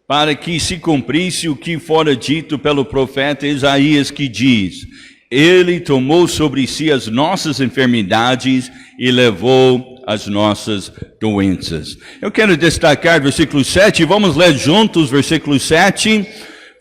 para que se cumprisse o que fora dito pelo profeta Isaías, que diz: Ele tomou sobre si as nossas enfermidades e levou as nossas doenças. Eu quero destacar versículo 7, vamos ler juntos versículo 7.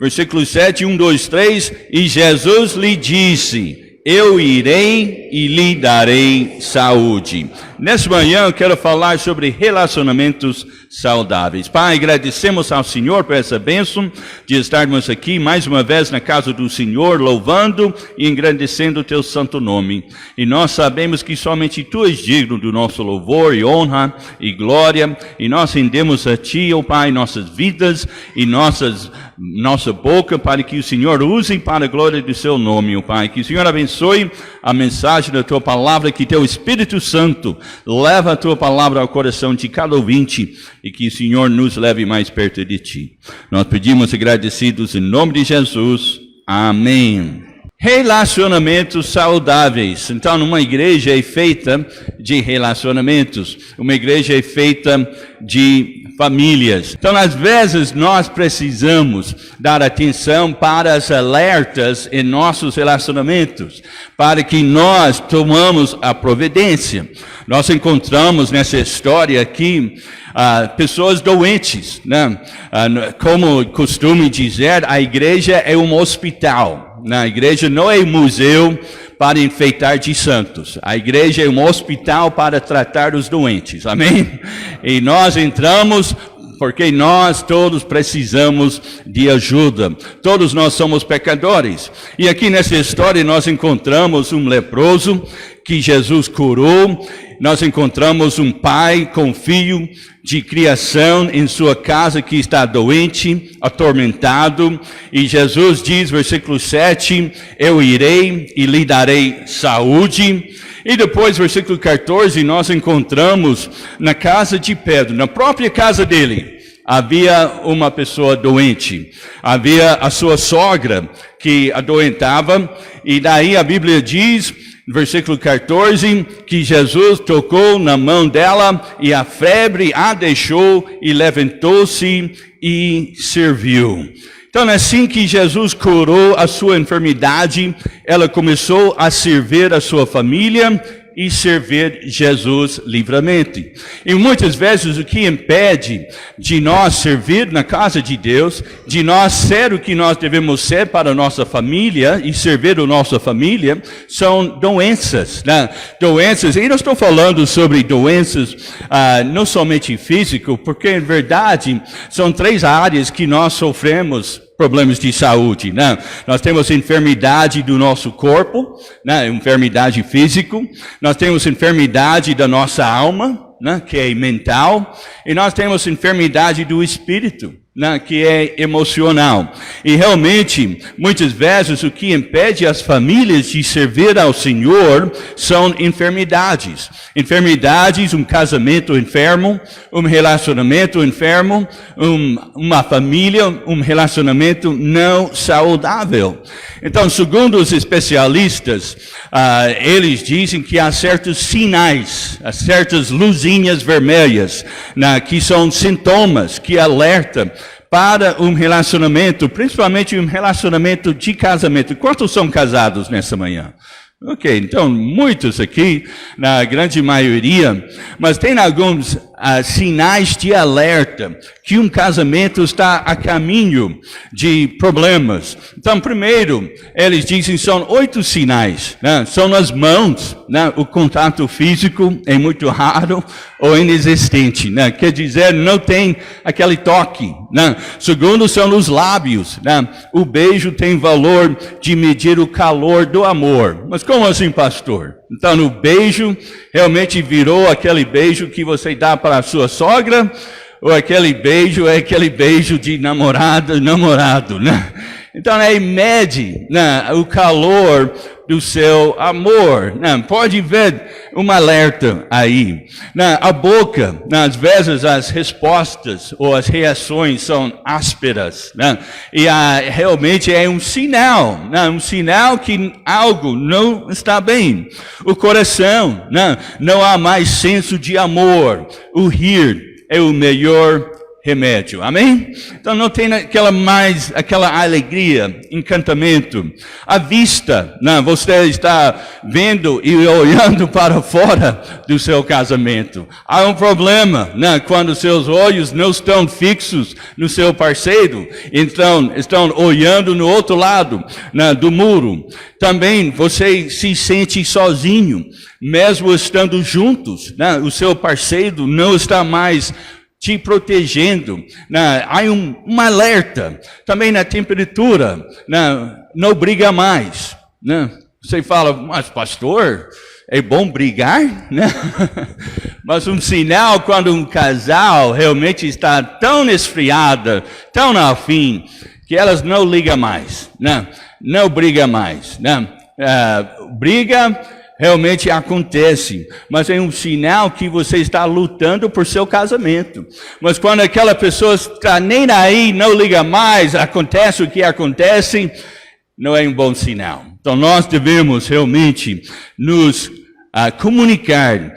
Versículo 7, 1, 2, 3. E Jesus lhe disse: Eu irei e lhe darei saúde. Nessa manhã eu quero falar sobre relacionamentos saudáveis. Pai, agradecemos ao Senhor por essa bênção de estarmos aqui mais uma vez na casa do Senhor, louvando e engrandecendo o teu santo nome. E nós sabemos que somente tu és digno do nosso louvor e honra e glória. E nós rendemos a ti, ó Pai, nossas vidas e nossa boca, para que o Senhor use para a glória do seu nome, ó Pai. Que o Senhor abençoe a mensagem da tua palavra, que teu Espírito Santo leva a tua palavra ao coração de cada ouvinte e que o Senhor nos leve mais perto de ti. Nós pedimos agradecidos em nome de Jesus. Amém. Relacionamentos saudáveis. Então, uma igreja é feita de relacionamentos. Uma igreja é feita de famílias. Então, às vezes, nós precisamos dar atenção para as alertas em nossos relacionamentos, para que nós tomamos a providência. Nós encontramos nessa história aqui pessoas doentes, né? Como costume dizer, a igreja é um hospital. A igreja não é um museu para enfeitar de santos. A igreja é um hospital para tratar os doentes. Amém? E nós entramos porque nós todos precisamos de ajuda. Todos nós somos pecadores. E aqui nessa história nós encontramos um leproso que Jesus curou. Nós encontramos um pai com filho de criação em sua casa que está doente, atormentado. E Jesus diz, versículo 7, eu irei e lhe darei saúde. E depois, versículo 14, nós encontramos na casa de Pedro, na própria casa dele, havia uma pessoa doente. Havia a sua sogra que adoentava. E daí a Bíblia diz, versículo 14, que Jesus tocou na mão dela e a febre a deixou e levantou-se e serviu. Então, assim que Jesus curou a sua enfermidade, ela começou a servir a sua família e servir Jesus livremente. E muitas vezes o que impede de nós servir na casa de Deus, de nós ser o que nós devemos ser para a nossa família e servir a nossa família, são doenças, né? Doenças, e não estou falando sobre doenças não somente físico, porque em verdade são 3 áreas que nós sofremos problemas de saúde, né? Nós temos enfermidade do nosso corpo, né? Enfermidade física. Nós temos enfermidade da nossa alma, né? Que é mental. E nós temos enfermidade do espírito, né? Que é emocional. E realmente, muitas vezes, o que impede as famílias de servir ao Senhor são enfermidades. Enfermidades, um casamento enfermo, um relacionamento enfermo, uma família, um relacionamento não saudável. Então, segundo os especialistas, eles dizem que há certos sinais, há certas luzinhas vermelhas, né, que são sintomas que alertam para um relacionamento, principalmente um relacionamento de casamento. Quantos são casados nessa manhã? Ok, então muitos aqui, na grande maioria, mas tem alguns sinais de alerta que um casamento está a caminho de problemas. Então, primeiro, eles dizem são 8 sinais, né? São nas mãos, né? O contato físico é muito raro ou inexistente, né? Quer dizer, não tem aquele toque, né? Segundo, são nos lábios, né? O beijo tem valor de medir o calor do amor. Mas como assim, pastor? Então, no beijo, realmente virou aquele beijo que você dá para a sua sogra, ou aquele beijo é aquele beijo de namorado, né? Então, mede, né, o calor do seu amor, né? Pode ver um alerta aí, né? A boca, né, às vezes as respostas ou as reações são ásperas, né? E realmente é um sinal, né? Um sinal que algo não está bem. O coração, né? Não há mais senso de amor. O rir é o melhor remédio, amém? Então não tem aquela alegria, encantamento. À vista, né? Você está vendo e olhando para fora do seu casamento. Há um problema, né? Quando seus olhos não estão fixos no seu parceiro, então estão olhando no outro lado, né, do muro. Também você se sente sozinho, mesmo estando juntos, né? O seu parceiro não está mais te protegendo, né? Há um alerta. Também na temperatura, né? Não briga mais, né? Você fala, mas pastor, é bom brigar, né? Mas um sinal quando um casal realmente está tão esfriada, tão afim, que elas não ligam mais, né? Não briga mais, né? Briga realmente acontece, mas é um sinal que você está lutando por seu casamento. Mas quando aquela pessoa está nem aí, não liga mais, acontece o que acontece, não é um bom sinal. Então nós devemos realmente nos comunicar.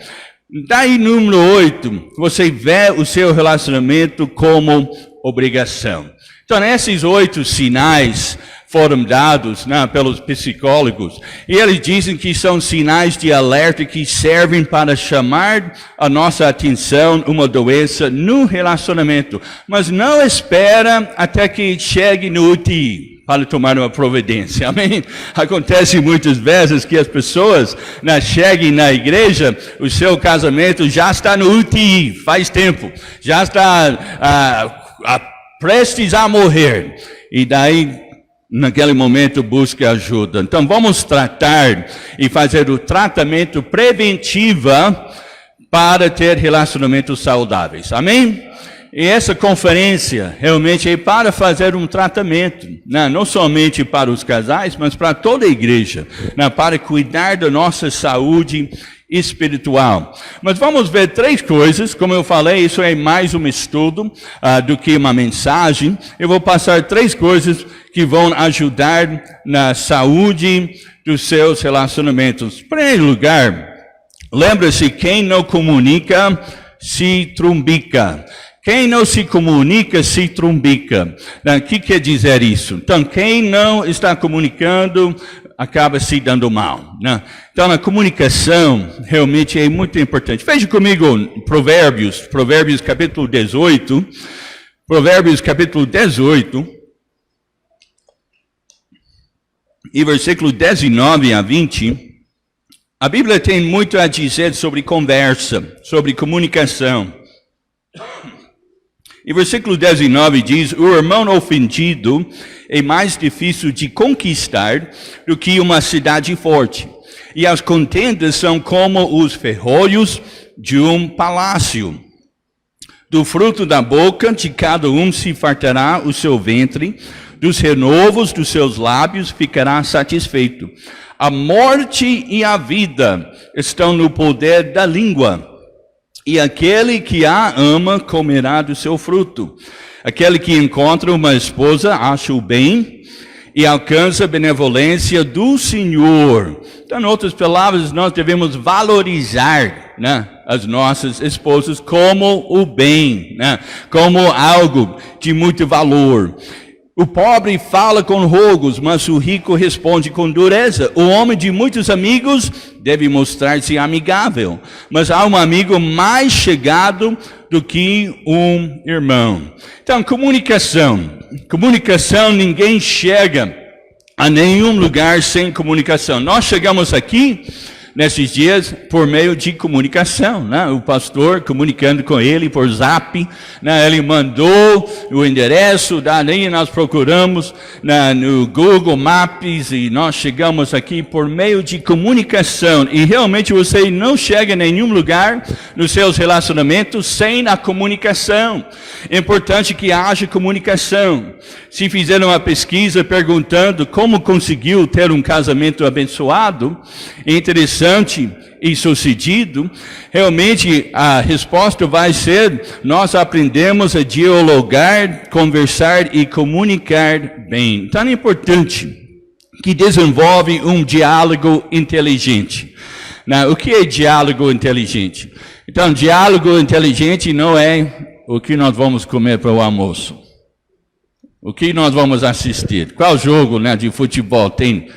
Daí, número 8, você vê o seu relacionamento como obrigação. Então esses 8 sinais foram dados, né, pelos psicólogos, e eles dizem que são sinais de alerta que servem para chamar a nossa atenção uma doença no relacionamento, mas não espera até que chegue no UTI para tomar uma providência, amém? Acontece muitas vezes que as pessoas, né, cheguem na igreja, o seu casamento já está no UTI, faz tempo, já está prestes a morrer, e daí naquele momento busque ajuda. Então vamos tratar e fazer o tratamento preventivo para ter relacionamentos saudáveis. Amém? E essa conferência realmente é para fazer um tratamento, né? Não somente para os casais, mas para toda a igreja, né? Para cuidar da nossa saúde espiritual. Mas vamos ver 3 coisas, como eu falei, isso é mais um estudo do que uma mensagem. Eu vou passar 3 coisas que vão ajudar na saúde dos seus relacionamentos. Em primeiro lugar, lembra-se, quem não comunica, se trumbica. Quem não se comunica, se trumbica. O que quer dizer isso? Então, quem não está comunicando, acaba se dando mal, né? Então, a comunicação realmente é muito importante. Veja comigo Provérbios capítulo 18. Provérbios capítulo 18. E versículo 19 a 20. A Bíblia tem muito a dizer sobre conversa, sobre comunicação. E versículo 19 diz: o irmão ofendido é mais difícil de conquistar do que uma cidade forte, e as contendas são como os ferrolhos de um palácio. Do fruto da boca de cada um se fartará o seu ventre, dos renovos dos seus lábios ficará satisfeito. A morte e a vida estão no poder da língua, e aquele que a ama comerá do seu fruto. Aquele que encontra uma esposa acha o bem e alcança a benevolência do Senhor. Então, em outras palavras, nós devemos valorizar, né, as nossas esposas como o bem, né, como algo de muito valor. O pobre fala com rogos, mas o rico responde com dureza. O homem de muitos amigos deve mostrar-se amigável, mas há um amigo mais chegado do que um irmão. Então, comunicação. Comunicação, ninguém chega a nenhum lugar sem comunicação. Nós chegamos aqui nesses dias por meio de comunicação, né? O pastor comunicando com ele por zap, né? Ele mandou o endereço, daí nós procuramos, né, no Google Maps, e nós chegamos aqui por meio de comunicação. E realmente você não chega a nenhum lugar nos seus relacionamentos sem a comunicação. É importante que haja comunicação. Se fizer uma pesquisa perguntando como conseguiu ter um casamento abençoado, é interessante e sucedido, realmente a resposta vai ser: nós aprendemos a dialogar, conversar e comunicar bem. Então é importante que desenvolve um diálogo inteligente. O que é diálogo inteligente? Então, diálogo inteligente não é o que nós vamos comer para o almoço? O que nós vamos assistir? Qual jogo, né, de futebol tem?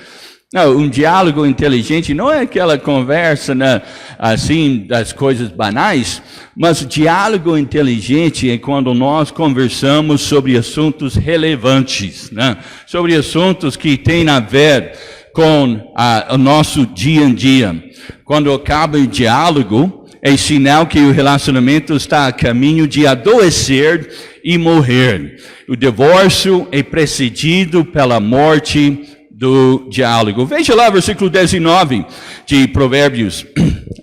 Não, um diálogo inteligente não é aquela conversa, né, assim, das coisas banais, mas diálogo inteligente é quando nós conversamos sobre assuntos relevantes, né, sobre assuntos que têm a ver com o nosso dia a dia. Quando acaba o diálogo, é sinal que o relacionamento está a caminho de adoecer e morrer. O divórcio é precedido pela morte do diálogo. Veja lá, versículo 19 de Provérbios.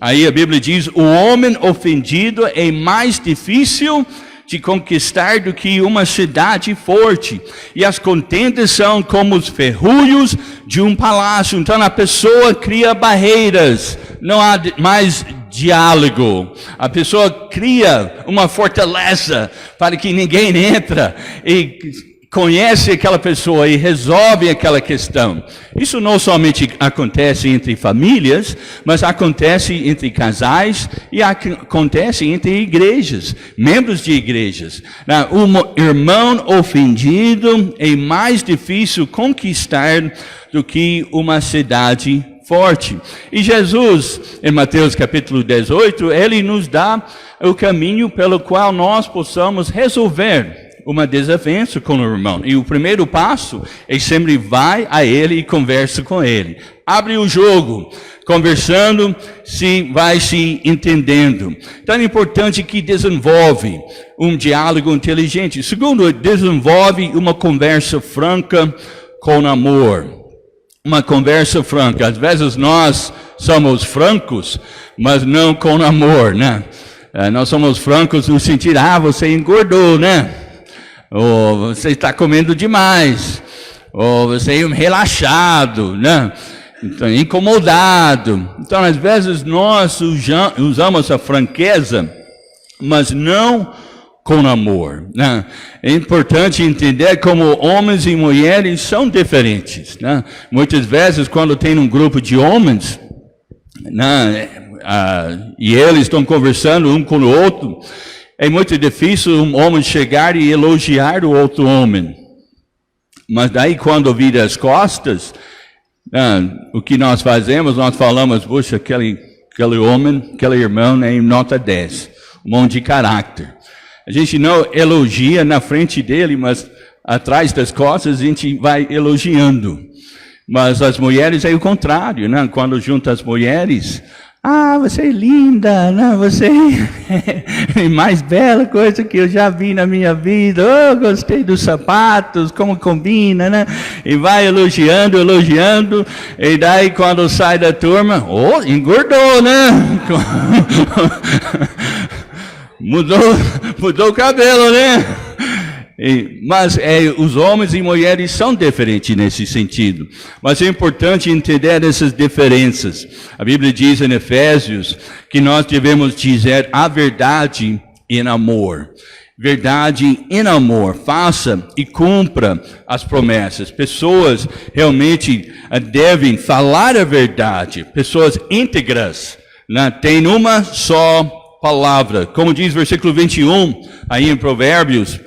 Aí a Bíblia diz: o homem ofendido é mais difícil de conquistar do que uma cidade forte, e as contendas são como os ferrolhos de um palácio. Então a pessoa cria barreiras, não há mais diálogo. A pessoa cria uma fortaleza para que ninguém entra e conhece aquela pessoa e resolve aquela questão. Isso não somente acontece entre famílias, mas acontece entre casais e acontece entre igrejas, membros de igrejas. Um irmão ofendido é mais difícil conquistar do que uma cidade forte. E Jesus, em Mateus capítulo 18, ele nos dá o caminho pelo qual nós possamos resolver uma desavença com o irmão. E o primeiro passo é sempre vai a ele e conversa com ele. Abre o jogo, conversando, vai se entendendo. Então é importante que desenvolve um diálogo inteligente. Segundo, desenvolve uma conversa franca com amor. Uma conversa franca. Às vezes nós somos francos, mas não com amor, né? Nós somos francos no sentido, você engordou, né? Ou você está comendo demais, ou você é relaxado, né? Então, incomodado. Então, às vezes nós usamos a franqueza, mas não com amor, né? É importante entender como homens e mulheres são diferentes, né? Muitas vezes, quando tem um grupo de homens, né, e eles estão conversando um com o outro, é muito difícil um homem chegar e elogiar o outro homem. Mas daí, quando vira as costas, o que nós fazemos, nós falamos, puxa, aquele homem, aquele irmão é nota 10, um monte de caráter. A gente não elogia na frente dele, mas atrás das costas a gente vai elogiando. Mas as mulheres é o contrário, né? Quando junta as mulheres, você é linda, né? Você é a mais bela coisa que eu já vi na minha vida. Gostei dos sapatos, como combina, né? E vai elogiando, e daí quando sai da turma, engordou, né? Mudou o cabelo, né? Mas os homens e mulheres são diferentes nesse sentido. Mas é importante entender essas diferenças. A Bíblia diz em Efésios que nós devemos dizer a verdade em amor. Verdade em amor. Faça e cumpra as promessas. Pessoas realmente devem falar a verdade. Pessoas íntegras, né? Tem uma só palavra. Como diz o versículo 21, aí em Provérbios,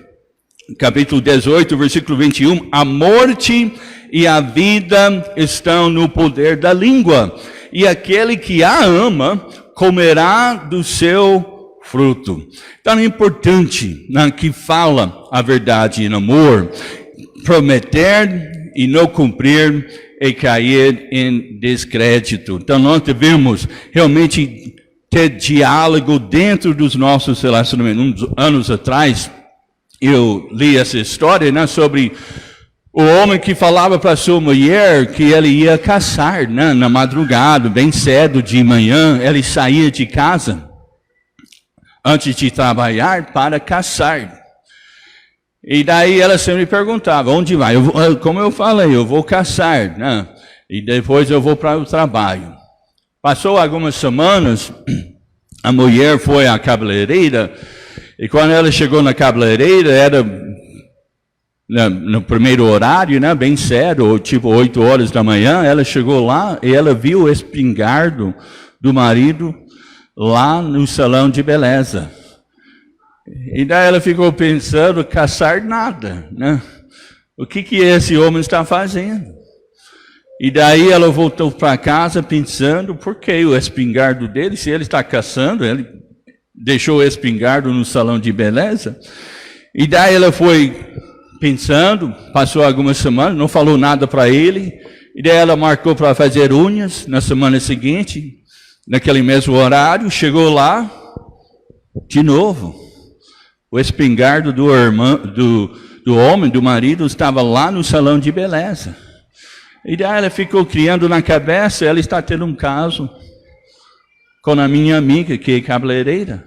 capítulo 18, versículo 21, a morte e a vida estão no poder da língua, e aquele que a ama comerá do seu fruto. Então é importante, né, que fala a verdade em amor. Prometer e não cumprir é cair em descrédito. Então nós devemos realmente ter diálogo dentro dos nossos relacionamentos. Uns anos atrás, eu li essa história, né, sobre o homem que falava para sua mulher que ele ia caçar, né, na madrugada, bem cedo de manhã, ele saía de casa antes de trabalhar para caçar. E daí ela sempre perguntava, onde vai? Como eu falei, eu vou caçar, né, e depois eu vou para o trabalho. Passou algumas semanas, a mulher foi à cabeleireira, e quando ela chegou na cabeleireira, era no primeiro horário, né, bem cedo, tipo 8 horas da manhã, ela chegou lá e ela viu o espingardo do marido lá no salão de beleza. E daí ela ficou pensando, caçar nada, né? O que esse homem está fazendo? E daí ela voltou para casa pensando, por que o espingardo dele, se ele está caçando, ele deixou o espingardo no salão de beleza? E daí ela foi pensando, passou algumas semanas, não falou nada para ele, e daí ela marcou para fazer unhas na semana seguinte, naquele mesmo horário, chegou lá, de novo, o espingardo do homem, do marido, estava lá no salão de beleza. E daí ela ficou criando na cabeça, ela está tendo um caso com a minha amiga, que é cabeleireira.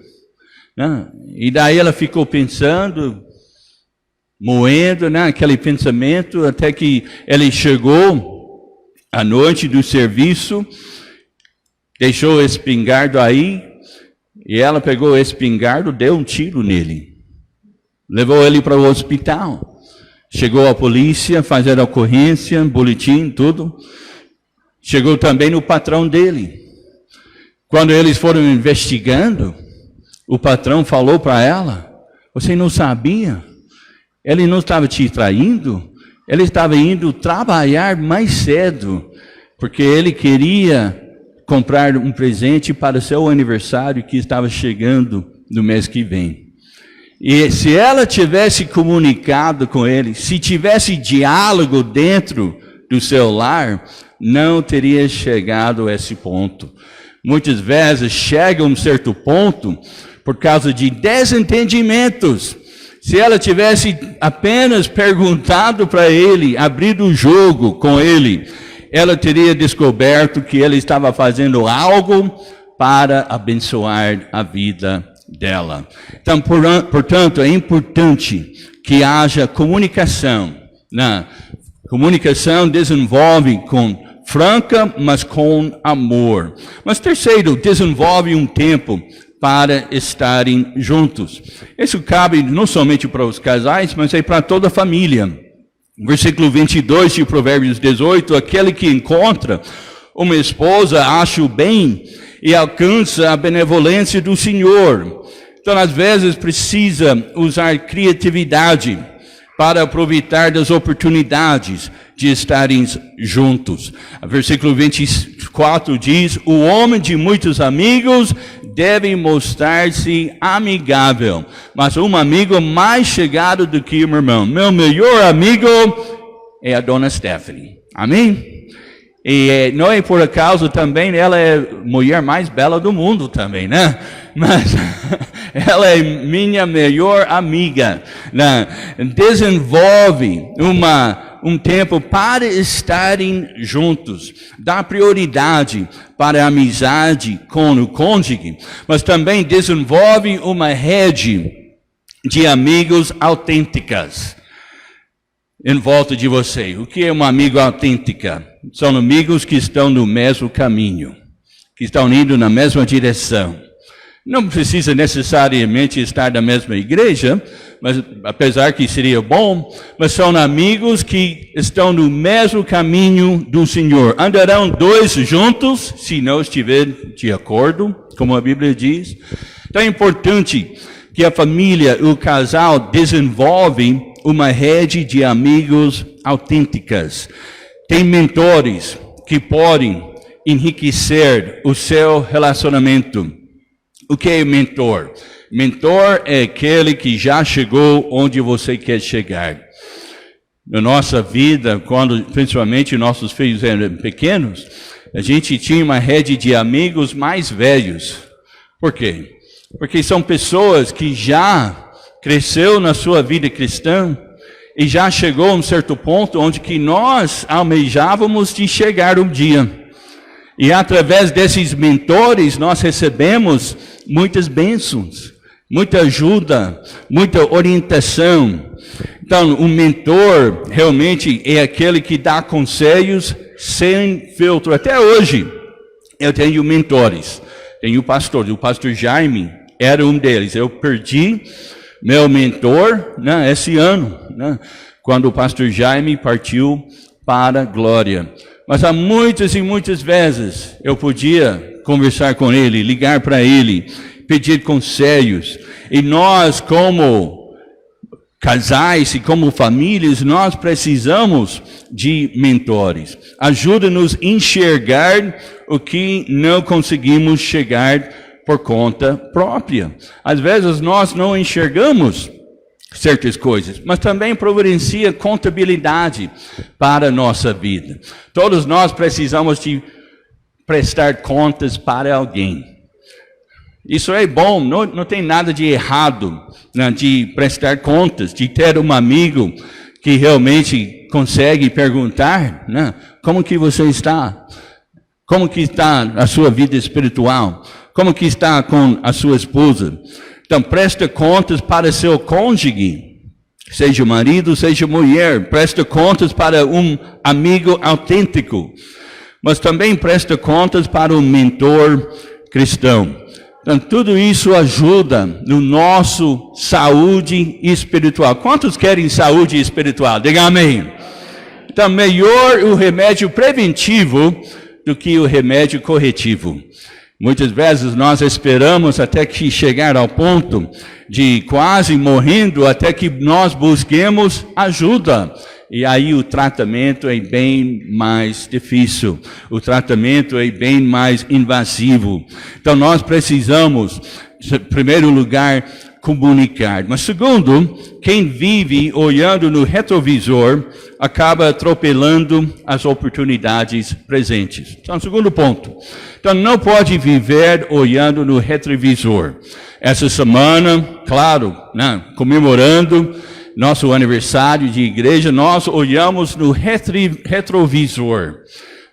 Né? E daí ela ficou pensando, moendo, né, aquele pensamento, até que ele chegou à noite do serviço, deixou o espingardo aí, e ela pegou o espingardo, deu um tiro nele. Levou ele para o hospital. Chegou a polícia, fazer a ocorrência, boletim, tudo. Chegou também no patrão dele. Quando eles foram investigando, o patrão falou para ela, você não sabia? Ele não estava te traindo? Ele estava indo trabalhar mais cedo, porque ele queria comprar um presente para o seu aniversário que estava chegando no mês que vem. E se ela tivesse comunicado com ele, se tivesse diálogo dentro do seu lar, não teria chegado a esse ponto. Muitas vezes chega a um certo ponto por causa de desentendimentos. Se ela tivesse apenas perguntado para ele, abrido o jogo com ele, ela teria descoberto que ele estava fazendo algo para abençoar a vida dela. Então, portanto, é importante que haja comunicação. Né? Comunicação desenvolve com franca, mas com amor. Mas terceiro, desenvolve um tempo para estarem juntos. Isso cabe não somente para os casais, mas é para toda a família. Versículo 22 de Provérbios 18, aquele que encontra uma esposa acha o bem e alcança a benevolência do Senhor. Então, às vezes, precisa usar criatividade para aproveitar das oportunidades de estarem juntos. Versículo 24 diz, o homem de muitos amigos deve mostrar-se amigável, mas um amigo mais chegado do que o meu irmão. Meu melhor amigo é a dona Stephanie. Amém? E não é por acaso também, ela é a mulher mais bela do mundo também, né? Mas ela é minha melhor amiga, né? Desenvolve um tempo para estarem juntos. Dá prioridade para a amizade com o cônjuge, mas também desenvolve uma rede de amigos autênticas em volta de você. O que é uma amiga autêntica? São amigos que estão no mesmo caminho, que estão indo na mesma direção. Não precisa necessariamente estar na mesma igreja, mas apesar que seria bom, mas são amigos que estão no mesmo caminho do Senhor. Andarão dois juntos, se não estiverem de acordo, como a Bíblia diz. Então é importante que a família, o casal, desenvolve uma rede de amigos autênticas. Tem mentores que podem enriquecer o seu relacionamento. O que é mentor? Mentor é aquele que já chegou onde você quer chegar. Na nossa vida, quando principalmente nossos filhos eram pequenos, a gente tinha uma rede de amigos mais velhos. Por quê? Porque são pessoas que já cresceu na sua vida cristã e já chegou a um certo ponto onde que nós almejávamos de chegar um dia. E através desses mentores nós recebemos muitas bênçãos, muita ajuda, muita orientação. Então, um mentor realmente é aquele que dá conselhos sem filtro. Até hoje, eu tenho mentores. Tenho o pastor Jaime era um deles. Eu perdi meu mentor, né, esse ano, né, quando o pastor Jaime partiu para a glória. Mas há muitas e muitas vezes eu podia conversar com ele, ligar para ele, pedir conselhos. E nós, como casais e como famílias, nós precisamos de mentores. Ajuda-nos a enxergar o que não conseguimos chegar por conta própria. Às vezes nós não enxergamos certas coisas, mas também providencia contabilidade para a nossa vida. Todos nós precisamos de prestar contas para alguém. Isso é bom, não tem nada de errado, né, de prestar contas, de ter um amigo que realmente consegue perguntar, né, como que você está? Como que está a sua vida espiritual? Como que está com a sua esposa? Então, presta contas para seu cônjuge, seja marido, seja mulher. Presta contas para um amigo autêntico. Mas também presta contas para um mentor cristão. Então, tudo isso ajuda no nosso saúde espiritual. Quantos querem saúde espiritual? Diga amém. Então, melhor o remédio preventivo do que o remédio corretivo. Muitas vezes nós esperamos até que chegar ao ponto de quase morrendo, até que nós busquemos ajuda. E aí o tratamento é bem mais difícil. O tratamento é bem mais invasivo. Então nós precisamos, em primeiro lugar, comunicar. Mas segundo, quem vive olhando no retrovisor acaba atropelando as oportunidades presentes. Então, segundo ponto. Então, não pode viver olhando no retrovisor. Essa semana, claro, né, comemorando nosso aniversário de igreja, nós olhamos no retrovisor.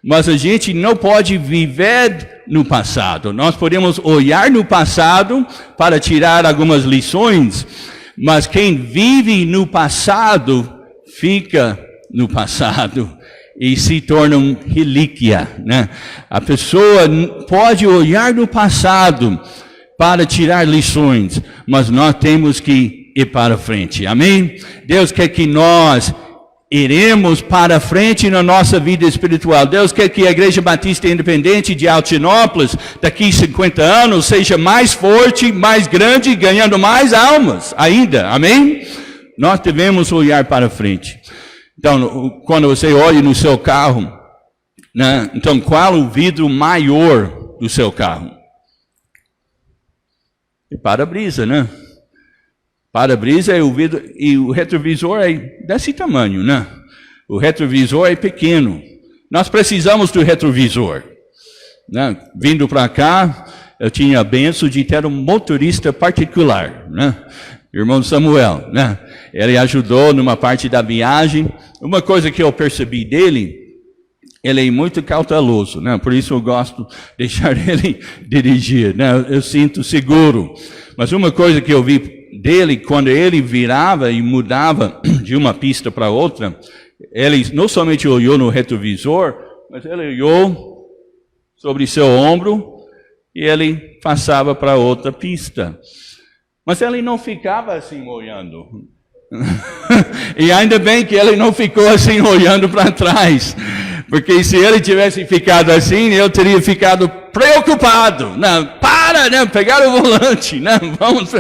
Mas a gente não pode viver no passado. Nós podemos olhar no passado para tirar algumas lições, mas quem vive no passado fica no passado e se torna uma relíquia, né? A pessoa pode olhar no passado para tirar lições, mas nós temos que ir para frente. Amém? Deus quer que nós iremos para frente na nossa vida espiritual. Deus quer que a Igreja Batista Independente de Altinópolis, daqui 50 anos, seja mais forte, mais grande, ganhando mais almas ainda. Amém? Nós devemos olhar para frente. Então, quando você olha no seu carro, né, então qual o vidro maior do seu carro? O para-brisa, né? Para-brisa é o vidro, e o retrovisor é desse tamanho, né? O retrovisor é pequeno. Nós precisamos do retrovisor, né? Vindo para cá, eu tinha a benção de ter um motorista particular, né? Irmão Samuel, né? Ele ajudou numa parte da viagem. Uma coisa que eu percebi dele, ele é muito cauteloso, né? Por isso eu gosto de deixar ele dirigir, né? Eu sinto seguro. Mas uma coisa que eu vi dele, quando ele virava e mudava de uma pista para outra, ele não somente olhou no retrovisor, mas ele olhou sobre seu ombro e ele passava para outra pista. Mas ele não ficava assim olhando. E ainda bem que ele não ficou assim olhando para trás. Porque se ele tivesse ficado assim, eu teria ficado preocupado. Não, para, né? Pegar o volante. Não, vamos...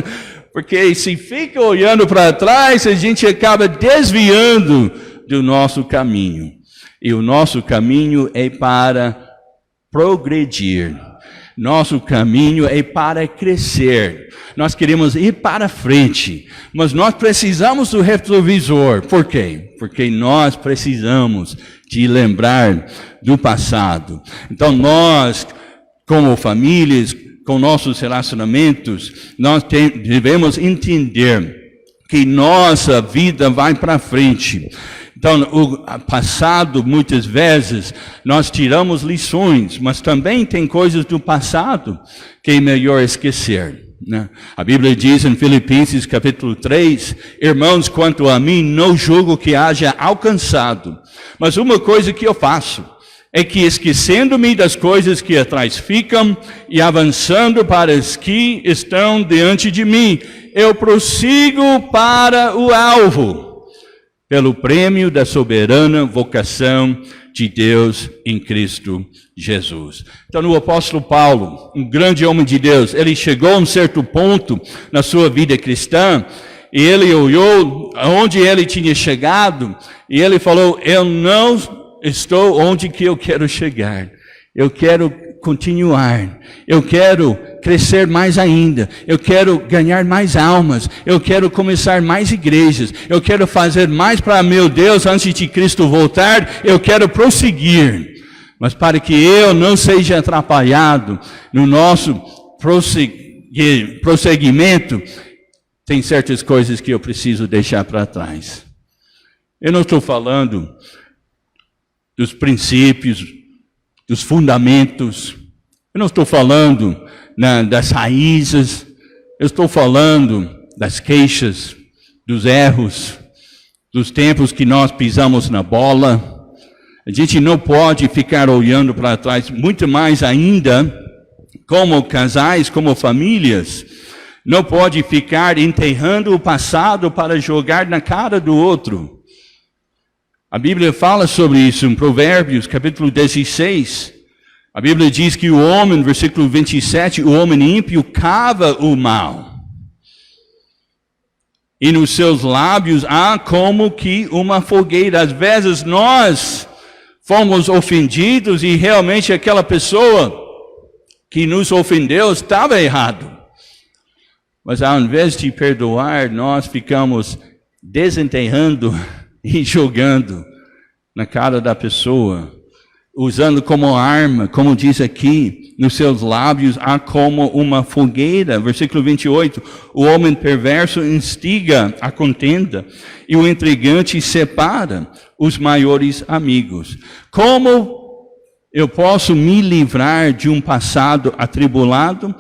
Porque se fica olhando para trás, a gente acaba desviando do nosso caminho. E o nosso caminho é para progredir. Nosso caminho é para crescer. Nós queremos ir para frente, mas nós precisamos do retrovisor. Por quê? Porque nós precisamos de lembrar do passado. Então nós, como famílias, com nossos relacionamentos, nós devemos entender que nossa vida vai para frente. Então, o passado, muitas vezes, nós tiramos lições, mas também tem coisas do passado que é melhor esquecer, né? A Bíblia diz em Filipenses capítulo 3, irmãos, quanto a mim, não julgo que haja alcançado, mas uma coisa que eu faço, é que esquecendo-me das coisas que atrás ficam e avançando para as que estão diante de mim, eu prossigo para o alvo. pelo prêmio da soberana vocação de Deus em Cristo Jesus. Então, o apóstolo Paulo, um grande homem de Deus, ele chegou a um certo ponto na sua vida cristã, e ele olhou aonde ele tinha chegado, e ele falou, eu não estou onde que eu quero chegar. Eu quero continuar. Eu quero crescer mais ainda. Eu quero ganhar mais almas. Eu quero começar mais igrejas. Eu quero fazer mais para meu Deus antes de Cristo voltar. Eu quero prosseguir. Mas para que eu não seja atrapalhado no nosso prosseguimento, tem certas coisas que eu preciso deixar para trás. Eu não estou falando dos princípios, dos fundamentos. Eu não estou falando das raízes. Eu estou falando das queixas, dos erros, dos tempos que nós pisamos na bola. A gente não pode ficar olhando para trás, muito mais ainda, como casais, como famílias, não pode ficar enterrando o passado para jogar na cara do outro. A Bíblia fala sobre isso em Provérbios, capítulo 16. A Bíblia diz que o homem, versículo 27, o homem ímpio cava o mal. E nos seus lábios há como que uma fogueira. Às vezes nós fomos ofendidos e realmente aquela pessoa que nos ofendeu estava errado. Mas ao invés de perdoar, nós ficamos desenterrando e jogando na cara da pessoa, usando como arma, como diz aqui, nos seus lábios há como uma fogueira. Versículo 28, o homem perverso instiga a contenda, e o intrigante separa os maiores amigos. Como eu posso me livrar de um passado atribulado?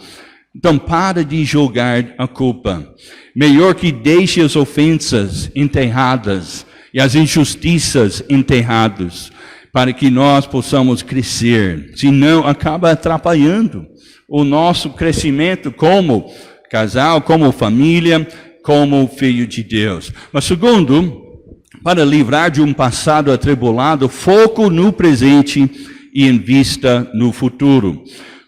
Então, para de jogar a culpa. Melhor que deixe as ofensas enterradas e as injustiças enterradas, para que nós possamos crescer. Senão, acaba atrapalhando o nosso crescimento como casal, como família, como filho de Deus. Mas segundo, para livrar de um passado atribulado, foco no presente e em vista no futuro.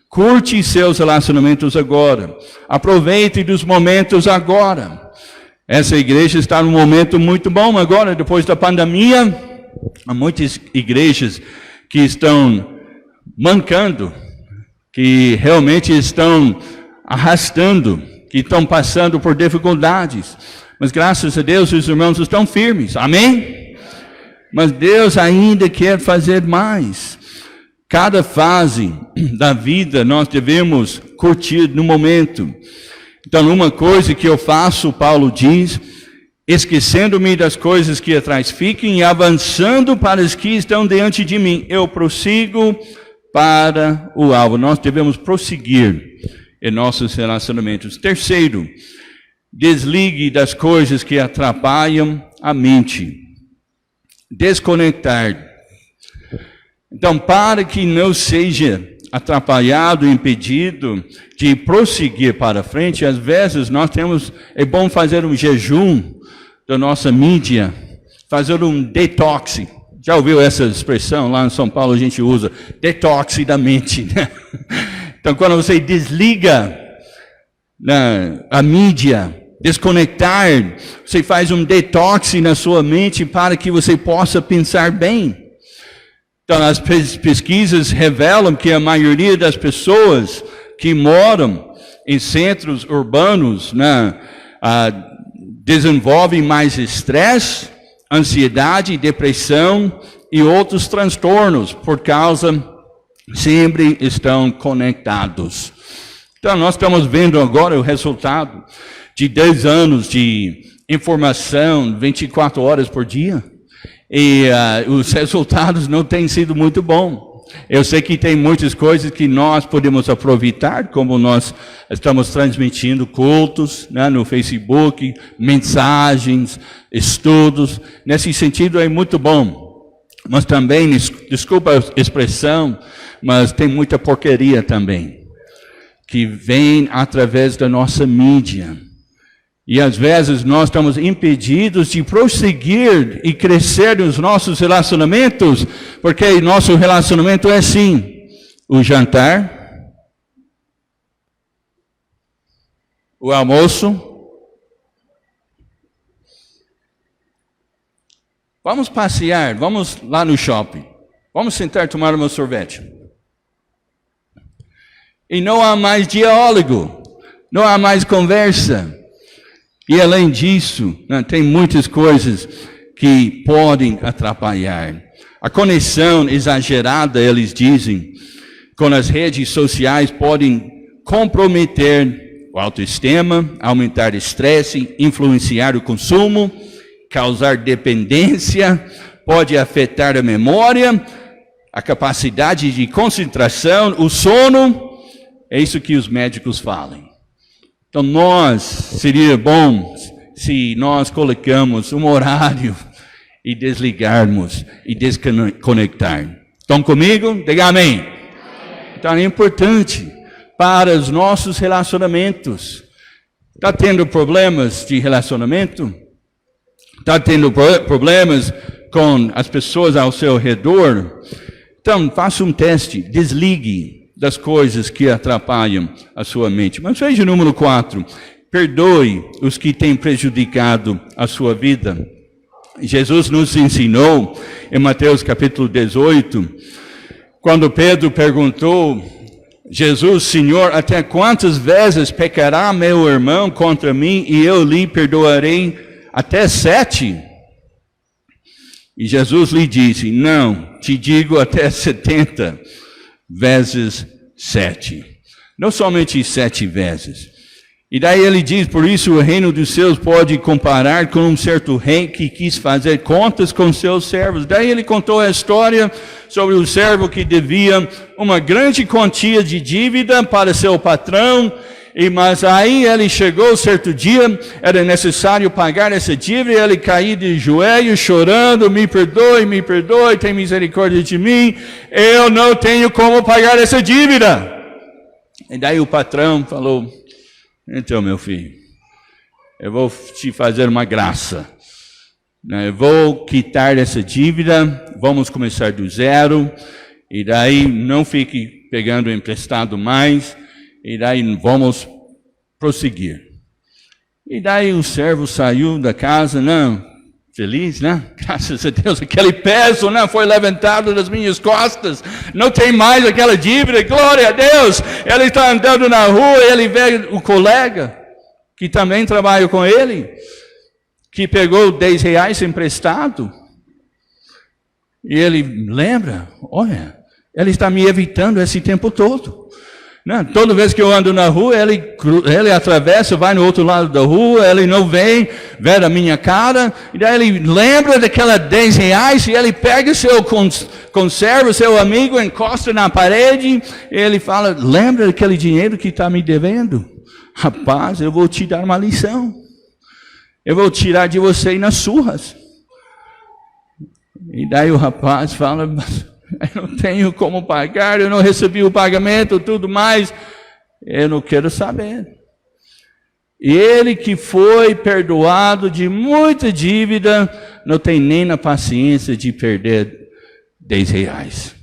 Curte seus relacionamentos agora. Aproveite dos momentos agora. Essa igreja está num momento muito bom agora, depois da pandemia. Há muitas igrejas que estão mancando, que realmente estão arrastando, que estão passando por dificuldades. Mas graças a Deus os irmãos estão firmes. Amém? Mas Deus ainda quer fazer mais. Cada fase da vida nós devemos curtir no momento. Então, uma coisa que eu faço, Paulo diz, esquecendo-me das coisas que atrás fiquem e avançando para as que estão diante de mim, eu prossigo para o alvo. Nós devemos prosseguir em nossos relacionamentos. Terceiro, desligue das coisas que atrapalham a mente. Desconectar. Então, para que não seja atrapalhado, impedido de prosseguir para frente, às vezes é bom fazer um jejum da nossa mídia, fazer um detox. Já ouviu essa expressão? Lá em São Paulo a gente usa detox da mente, né? Então, quando você desliga a mídia, desconectar, você faz um detox na sua mente para que você possa pensar bem. Então, as pesquisas revelam que a maioria das pessoas que moram em centros urbanos, desenvolvem mais estresse, ansiedade, depressão e outros transtornos, por causa sempre estão conectados. Então, nós estamos vendo agora o resultado de 10 anos de informação 24 horas por dia. E os resultados não têm sido muito bons. Eu sei que tem muitas coisas que nós podemos aproveitar, como nós estamos transmitindo cultos, né, no Facebook, mensagens, estudos. Nesse sentido é muito bom. Mas também, desculpa a expressão, mas tem muita porcaria também, que vem através da nossa mídia. E às vezes nós estamos impedidos de prosseguir e crescer nos nossos relacionamentos, porque nosso relacionamento é assim: o jantar, o almoço, vamos passear, vamos lá no shopping, vamos sentar tomar uma sorvete. E não há mais diálogo, não há mais conversa. E além disso, tem muitas coisas que podem atrapalhar. A conexão exagerada, eles dizem, com as redes sociais podem comprometer a autoestima, aumentar o estresse, influenciar o consumo, causar dependência, pode afetar a memória, a capacidade de concentração, o sono. É isso que os médicos falam. Então seria bom se nós colocamos um horário e desligarmos e desconectar. Estão comigo? Diga amém. Então é importante para os nossos relacionamentos. Está tendo problemas de relacionamento? Está tendo problemas com as pessoas ao seu redor? Então faça um teste, desligue das coisas que atrapalham a sua mente. Mas veja o número 4. Perdoe os que têm prejudicado a sua vida. Jesus nos ensinou em Mateus capítulo 18, quando Pedro perguntou: Jesus, Senhor, até quantas vezes pecará meu irmão contra mim e eu lhe perdoarei? Até 7? E Jesus lhe disse: não, te digo até 70 vezes 7. Não somente 7 vezes. E daí ele diz: por isso o reino dos céus pode comparar com um certo rei que quis fazer contas com seus servos. Daí ele contou a história sobre o servo que devia uma grande quantia de dívida para seu patrão. Mas aí ele chegou certo dia, era necessário pagar essa dívida, e ele caiu de joelhos chorando: me perdoe, tem misericórdia de mim, eu não tenho como pagar essa dívida. E daí o patrão falou: então, meu filho, eu vou te fazer uma graça, eu vou quitar essa dívida, vamos começar do zero, e daí não fique pegando emprestado mais, e daí vamos prosseguir. E daí o servo saiu da casa, feliz, graças a Deus, aquele peso foi levantado das minhas costas, não tem mais aquela dívida, glória a Deus. Ele está andando na rua e ele vê o colega, que também trabalha com ele, que pegou 10 reais emprestado, e ele lembra: olha, ele está me evitando esse tempo todo. Toda vez que eu ando na rua, ele atravessa, vai no outro lado da rua, ele não vem ver a minha cara, e daí ele lembra daquela 10 reais, e ele pega seu conserva, seu amigo, encosta na parede, e ele fala: lembra daquele dinheiro que está me devendo? Rapaz, eu vou te dar uma lição, eu vou tirar de você nas surras. E daí o rapaz fala: eu não tenho como pagar, eu não recebi o pagamento, tudo mais. Eu não quero saber. E ele que foi perdoado de muita dívida, não tem nem na paciência de perder 10 reais.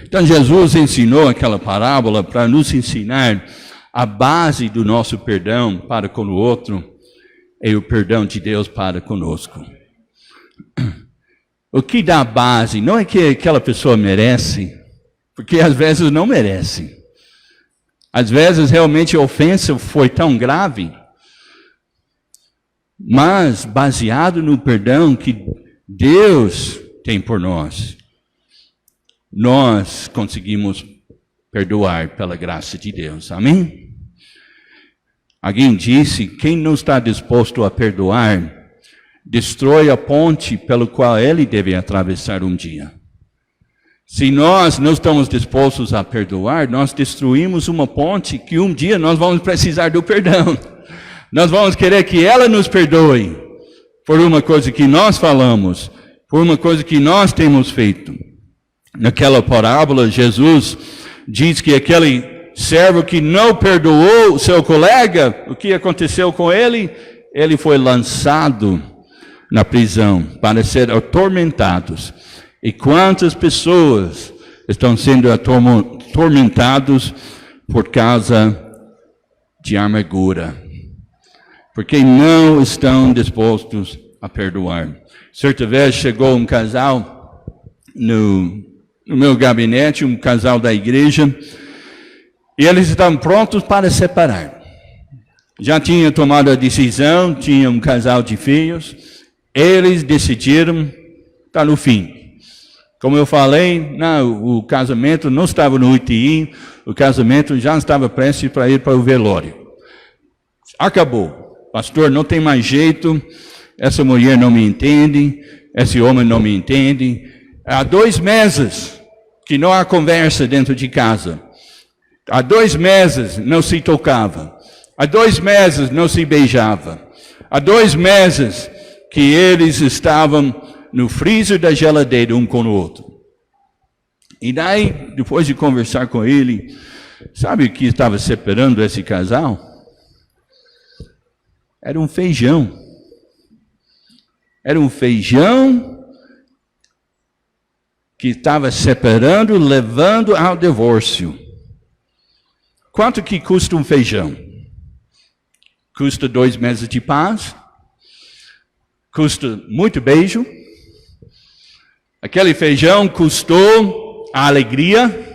Então Jesus ensinou aquela parábola para nos ensinar a base do nosso perdão para com o outro, é o perdão de Deus para conosco. O que dá base não é que aquela pessoa merece, porque às vezes não merece. Às vezes realmente a ofensa foi tão grave, mas baseado no perdão que Deus tem por nós, nós conseguimos perdoar pela graça de Deus. Amém? Alguém disse: quem não está disposto a perdoar, destrói a ponte pelo qual ele deve atravessar um dia. Se nós não estamos dispostos a perdoar, nós destruímos uma ponte que um dia nós vamos precisar do perdão. Nós vamos querer que ela nos perdoe por uma coisa que nós falamos, por uma coisa que nós temos feito. Naquela parábola, Jesus diz que aquele servo que não perdoou o seu colega, o que aconteceu com ele? Ele foi lançado na prisão para ser atormentados. E quantas pessoas estão sendo atormentados por causa de amargura? Porque não estão dispostos a perdoar. Certa vez chegou um casal no meu gabinete, um casal da igreja, e eles estavam prontos para separar. Já tinham tomado a decisão, tinha um casal de filhos, eles decidiram, está no fim. Como eu falei, o casamento não estava no UTI, o casamento já estava prestes para ir para o velório. Acabou. Pastor, não tem mais jeito, essa mulher não me entende, esse homem não me entende. Há 2 meses que não há conversa dentro de casa. Há 2 meses não se tocava. Há 2 meses não se beijava. Há 2 meses que eles estavam no freezer da geladeira um com o outro. E daí, depois de conversar com ele, sabe o que estava separando esse casal? Era um feijão. Era um feijão que estava separando, levando ao divórcio. Quanto que custa um feijão? Custa 2 meses de paz? Custa muito beijo? Aquele feijão custou a alegria?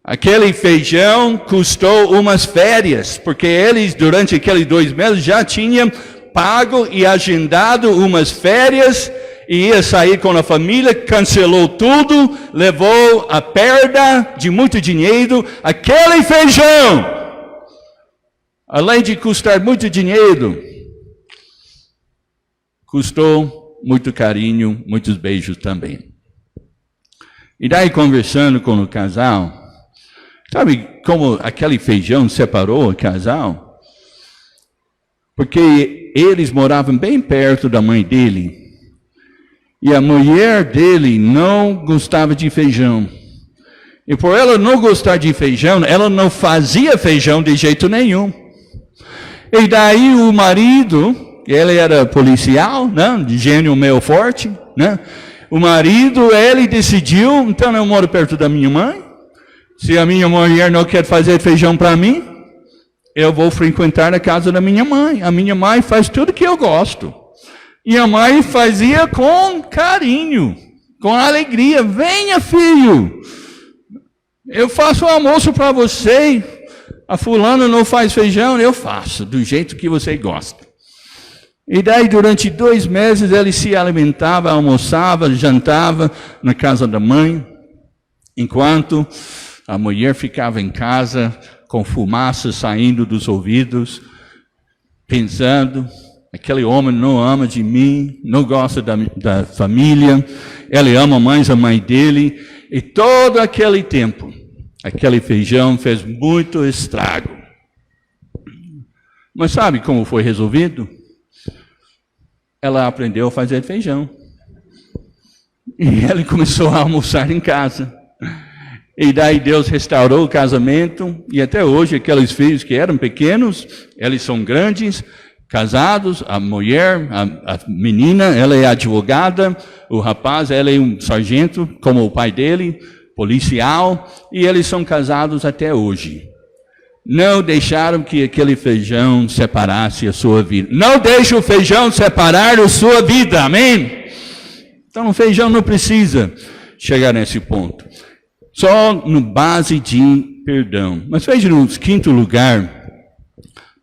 Aquele feijão custou umas férias, porque eles, durante aqueles 2 meses, já tinham pago e agendado umas férias, e ia sair com a família, cancelou tudo, levou a perda de muito dinheiro. Aquele feijão, além de custar muito dinheiro, custou muito carinho, muitos beijos também. E daí, conversando com o casal, sabe como aquele feijão separou o casal? Porque eles moravam bem perto da mãe dele. E a mulher dele não gostava de feijão. E por ela não gostar de feijão, ela não fazia feijão de jeito nenhum. E daí o marido, ele era policial, né, de gênio meio forte, né? O marido, ele decidiu, então eu moro perto da minha mãe. Se a minha mulher não quer fazer feijão para mim, eu vou frequentar a casa da minha mãe. A minha mãe faz tudo que eu gosto. E a mãe fazia com carinho, com alegria. Venha, filho, eu faço o almoço para você. A fulana não faz feijão, eu faço, do jeito que você gosta. E daí, durante 2 meses, ele se alimentava, almoçava, jantava na casa da mãe, enquanto a mulher ficava em casa, com fumaça saindo dos ouvidos, pensando: aquele homem não ama de mim, não gosta da família, ele ama mais a mãe dele. E todo aquele tempo, aquele feijão fez muito estrago. Mas sabe como foi resolvido? Ela aprendeu a fazer feijão. E ele começou a almoçar em casa. E daí Deus restaurou o casamento. E até hoje, aqueles filhos que eram pequenos, eles são grandes, casados. A mulher, a menina, ela é advogada. O rapaz, ela é um sargento, como o pai dele, policial. E eles são casados até hoje. Não deixaram que aquele feijão separasse a sua vida. Não deixe o feijão separar a sua vida, amém? Então o feijão não precisa chegar nesse ponto. Só no base de perdão. Mas veja no 5º lugar,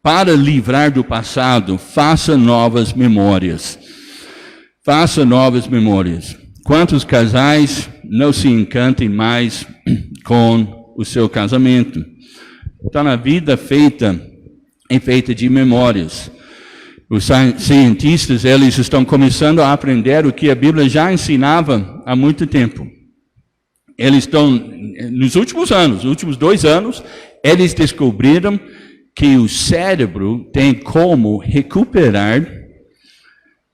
para livrar do passado, faça novas memórias. Faça novas memórias. Quantos casais não se encantem mais com o seu casamento? Então, a vida é feita de memórias. Os cientistas, eles estão começando a aprender o que a Bíblia já ensinava há muito tempo. Eles estão, nos últimos anos, nos últimos 2 anos, eles descobriram que o cérebro tem como recuperar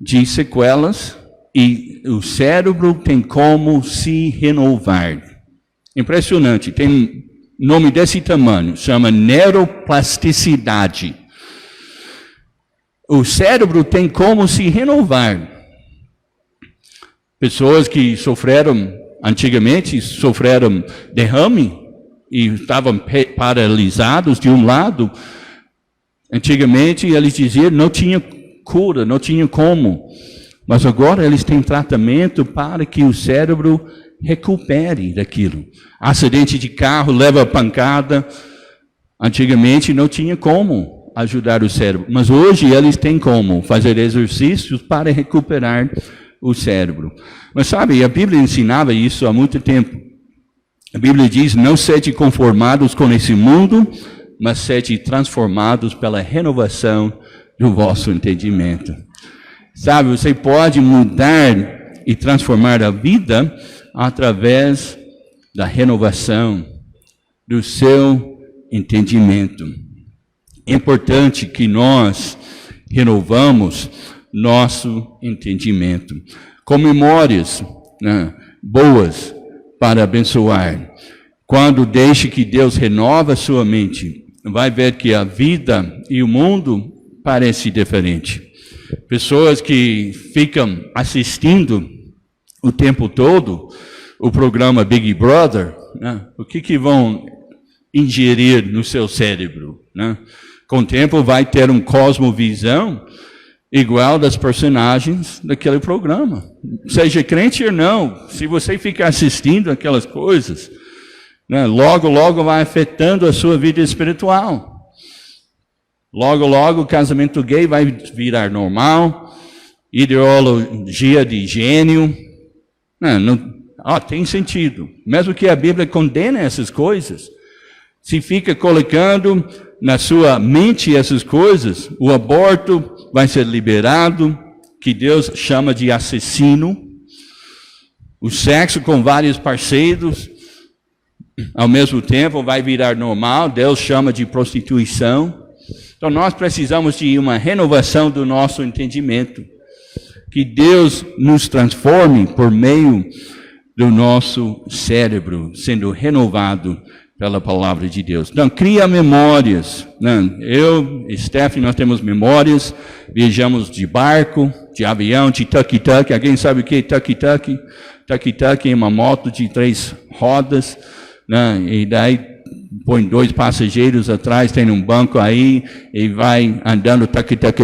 de sequelas e o cérebro tem como se renovar. Impressionante. Tem nome desse tamanho, chama neuroplasticidade. O cérebro tem como se renovar. Pessoas que antigamente sofreram derrame e estavam paralisados de um lado, antigamente eles diziam não tinha cura, não tinha como. Mas agora eles têm tratamento para que o cérebro recupere daquilo. Acidente de carro, leva pancada. Antigamente não tinha como ajudar o cérebro. Mas hoje eles têm como fazer exercícios para recuperar o cérebro. Mas sabe, a Bíblia ensinava isso há muito tempo. A Bíblia diz, não sede conformados com esse mundo, mas sede transformados pela renovação do vosso entendimento. Sabe, você pode mudar e transformar a vida através da renovação do seu entendimento. É importante que nós renovamos nosso entendimento com memórias, né, boas para abençoar. Quando deixe que Deus renova a sua mente, vai ver que a vida e o mundo parecem diferentes. Pessoas que ficam assistindo o tempo todo o programa Big Brother, né? O que vão ingerir no seu cérebro, né? Com o tempo vai ter uma cosmovisão igual das personagens daquele programa. Seja crente ou não, se você ficar assistindo aquelas coisas, né, logo vai afetando a sua vida espiritual. Logo o casamento gay vai virar normal, ideologia de gênio. Tem sentido. Mesmo que a Bíblia condene essas coisas, se fica colocando na sua mente essas coisas, o aborto vai ser liberado, que Deus chama de assassino, o sexo com vários parceiros, ao mesmo tempo vai virar normal, Deus chama de prostituição. Então nós precisamos de uma renovação do nosso entendimento. Que Deus nos transforme por meio do nosso cérebro, sendo renovado pela palavra de Deus. Então, cria memórias. Eu e Stephanie, nós temos memórias. Viajamos de barco, de avião, de tuk-tuk. Alguém sabe o que é tuk-tuk? Tuk-tuk é uma moto de 3 rodas, né? E daí põe 2 passageiros atrás, tem um banco aí, e vai andando tuk-tuk.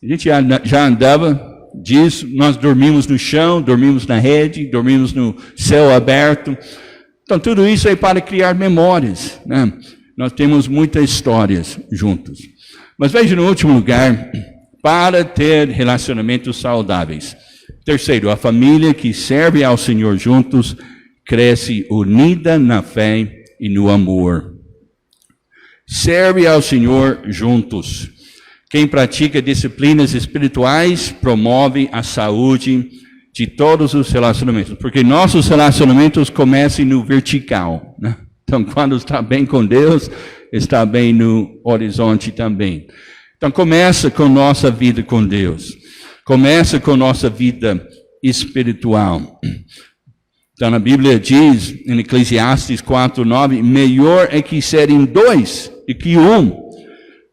A gente já andava disso, nós dormimos no chão, dormimos na rede, dormimos no céu aberto. Então, tudo isso é para criar memórias, né? Nós temos muitas histórias juntos. Mas veja, no último lugar, para ter relacionamentos saudáveis. Terceiro, a família que serve ao Senhor juntos cresce unida na fé e no amor. Serve ao Senhor juntos. Quem pratica disciplinas espirituais promove a saúde de todos os relacionamentos, porque nossos relacionamentos começam no vertical, né? Então, quando está bem com Deus, está bem no horizonte também. Então, começa com nossa vida com Deus, começa com nossa vida espiritual. Então, a Bíblia diz, em Eclesiastes 4:9, melhor é que serem 2 e que 1,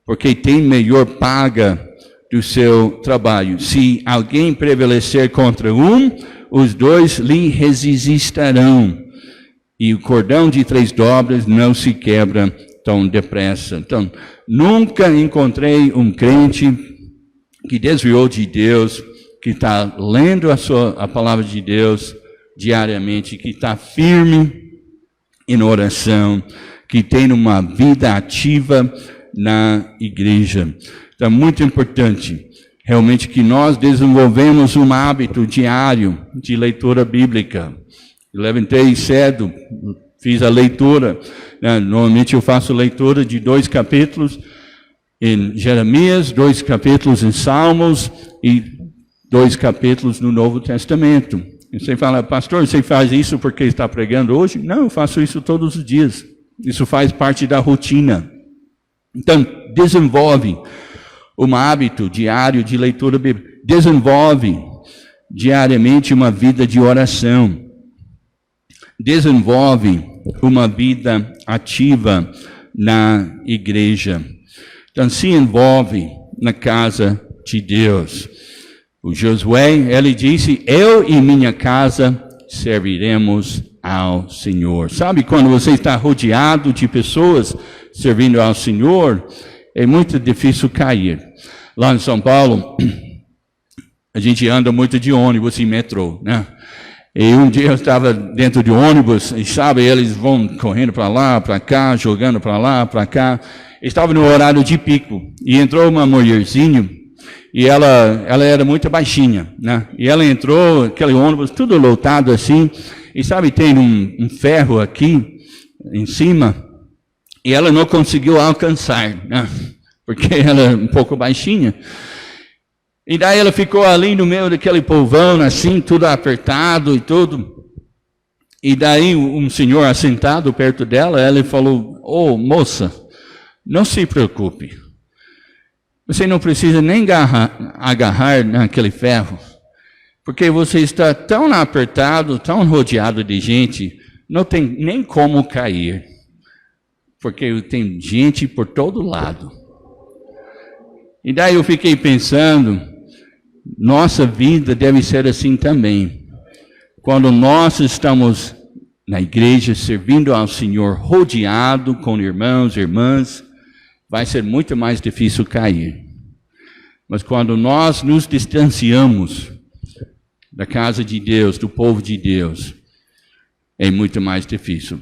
porque tem melhor paga do seu trabalho. Se alguém prevalecer contra um, os 2 lhe resistirão. E o cordão de 3 dobras não se quebra tão depressa. Então, nunca encontrei um crente que desviou de Deus, que está lendo a palavra de Deus diariamente, que está firme em oração, que tem uma vida ativa na igreja. Então, é muito importante, realmente, que nós desenvolvemos um hábito diário de leitura bíblica. Eu levantei cedo, fiz a leitura, né? Normalmente eu faço leitura de 2 capítulos em Jeremias, 2 capítulos em Salmos e 2 capítulos no Novo Testamento. E você fala, pastor, você faz isso porque está pregando hoje? Não, eu faço isso todos os dias. Isso faz parte da rotina. Então, desenvolve um hábito diário de leitura bíblica. Desenvolve diariamente uma vida de oração. desenvolve uma vida ativa na igreja. Então, se envolve na casa de Deus. O Josué, ele disse, eu e minha casa serviremos ao Senhor. Sabe, quando você está rodeado de pessoas servindo ao Senhor, é muito difícil cair. Lá em São Paulo, a gente anda muito de ônibus e metrô, né? E um dia eu estava dentro de ônibus, e sabe, eles vão correndo para lá, para cá, jogando para lá, para cá. Estava no horário de pico, e entrou uma mulherzinha, e ela era muito baixinha, né? E ela entrou, aquele ônibus tudo lotado assim, e sabe, tem um ferro aqui em cima, e ela não conseguiu alcançar, né? Porque ela é um pouco baixinha. E daí ela ficou ali no meio daquele povão, assim, tudo apertado e tudo. E daí um senhor assentado perto dela, ele falou, ô moça, não se preocupe. Você não precisa nem agarrar naquele ferro, porque você está tão apertado, tão rodeado de gente, não tem nem como cair, porque tem gente por todo lado. E daí eu fiquei pensando, nossa vida deve ser assim também. Quando nós estamos na igreja servindo ao Senhor, rodeado com irmãos e irmãs, vai ser muito mais difícil cair. Mas quando nós nos distanciamos da casa de Deus, do povo de Deus, é muito mais difícil.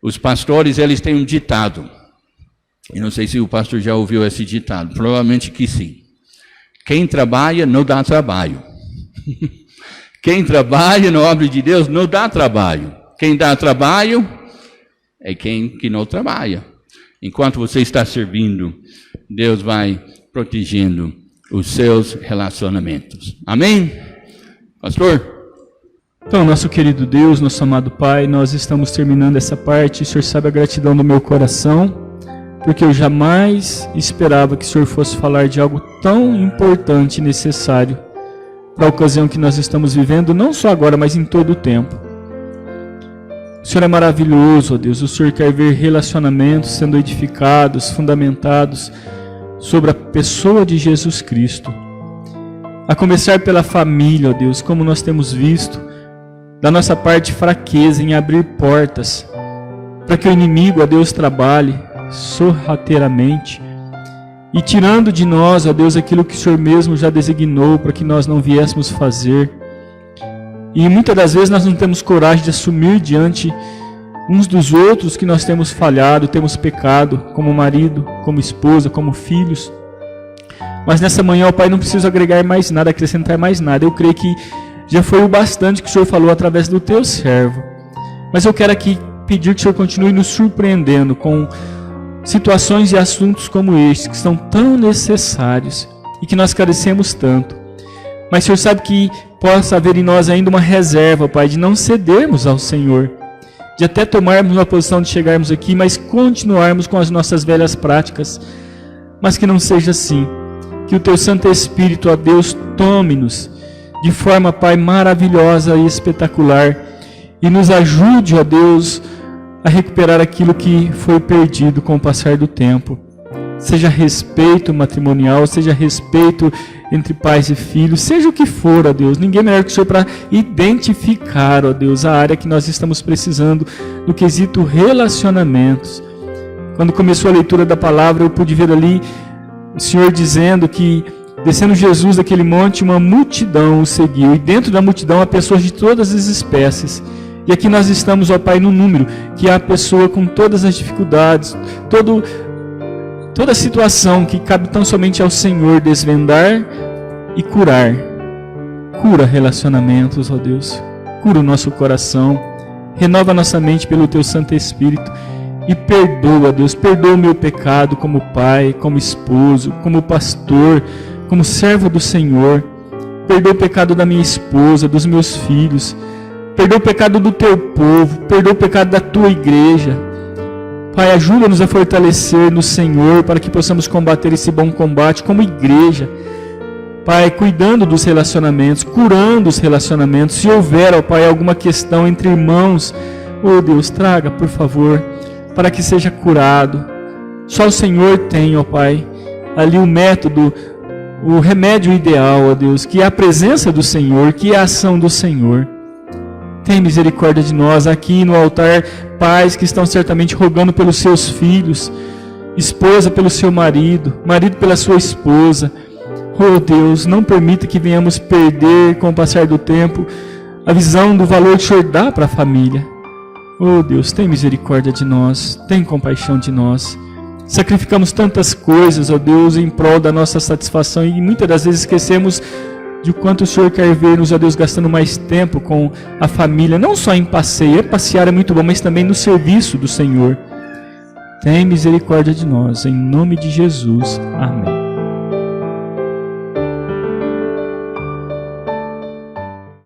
Os pastores, eles têm um ditado. Eu não sei se o pastor já ouviu esse ditado, provavelmente que sim. Quem trabalha não dá trabalho. Quem trabalha na obra de Deus não dá trabalho. Quem dá trabalho é quem que não trabalha. Enquanto você está servindo, Deus vai protegendo os seus relacionamentos. Amém? Pastor? Então, nosso querido Deus, nosso amado Pai, nós estamos terminando essa parte. O Senhor sabe a gratidão do meu coração, porque eu jamais esperava que o Senhor fosse falar de algo tão importante e necessário para a ocasião que nós estamos vivendo, não só agora, mas em todo o tempo. O Senhor é maravilhoso, ó Deus. O Senhor quer ver relacionamentos sendo edificados, fundamentados sobre a pessoa de Jesus Cristo. A começar pela família, ó Deus, como nós temos visto, da nossa parte fraqueza em abrir portas para que o inimigo, ó Deus, trabalhe sorrateiramente e tirando de nós, ó Deus, aquilo que o Senhor mesmo já designou para que nós não viéssemos fazer. E muitas das vezes nós não temos coragem de assumir diante uns dos outros que nós temos falhado, temos pecado, como marido, como esposa, como filhos. Mas nessa manhã, ó Pai, não preciso agregar mais nada, acrescentar mais nada. Eu creio que já foi o bastante que o Senhor falou através do teu servo. Mas eu quero aqui pedir que o Senhor continue nos surpreendendo com situações e assuntos como estes, que são tão necessários e que nós carecemos tanto. Mas o Senhor sabe que possa haver em nós ainda uma reserva, Pai, de não cedermos ao Senhor, de até tomarmos uma posição de chegarmos aqui, mas continuarmos com as nossas velhas práticas. Mas que não seja assim. Que o Teu Santo Espírito, ó Deus, tome-nos de forma, Pai, maravilhosa e espetacular e nos ajude, ó Deus, a recuperar aquilo que foi perdido com o passar do tempo. Seja respeito matrimonial, seja respeito entre pais e filhos, seja o que for, ó Deus. Ninguém melhor que o Senhor para identificar, ó Deus, a área que nós estamos precisando no quesito relacionamentos. Quando começou a leitura da palavra, eu pude ver ali o Senhor dizendo que, descendo Jesus daquele monte, uma multidão o seguiu. E dentro da multidão há pessoas de todas as espécies. E aqui nós estamos, ó Pai, no número, que há a pessoa com todas as dificuldades, toda situação que cabe tão somente ao Senhor desvendar e curar. Cura relacionamentos, ó Deus. Cura o nosso coração. Renova nossa mente pelo Teu Santo Espírito. E perdoa, Deus. Perdoa o meu pecado como pai, como esposo, como pastor, como servo do Senhor. Perdoa o pecado da minha esposa, dos meus filhos. Perdoa o pecado do Teu povo. Perdoa o pecado da Tua igreja. Pai, ajuda-nos a fortalecer no Senhor para que possamos combater esse bom combate como igreja. Pai, cuidando dos relacionamentos, curando os relacionamentos. Se houver, ó Pai, alguma questão entre irmãos, Oh Deus, traga, por favor, para que seja curado. Só o Senhor tem, ó Pai, ali o método, o remédio ideal, ó Deus, que é a presença do Senhor, que é a ação do Senhor. Tem misericórdia de nós aqui no altar, pais que estão certamente rogando pelos seus filhos, esposa pelo seu marido, marido pela sua esposa. Oh Deus, não permita que venhamos perder com o passar do tempo a visão do valor que o Senhor dá para a família. Oh Deus, tem misericórdia de nós, tem compaixão de nós. Sacrificamos tantas coisas, ó Deus, em prol da nossa satisfação e muitas das vezes esquecemos de quanto o Senhor quer ver-nos, ó Deus, gastando mais tempo com a família, não só em passeio, passear é muito bom, mas também no serviço do Senhor. Tem misericórdia de nós, em nome de Jesus. Amém.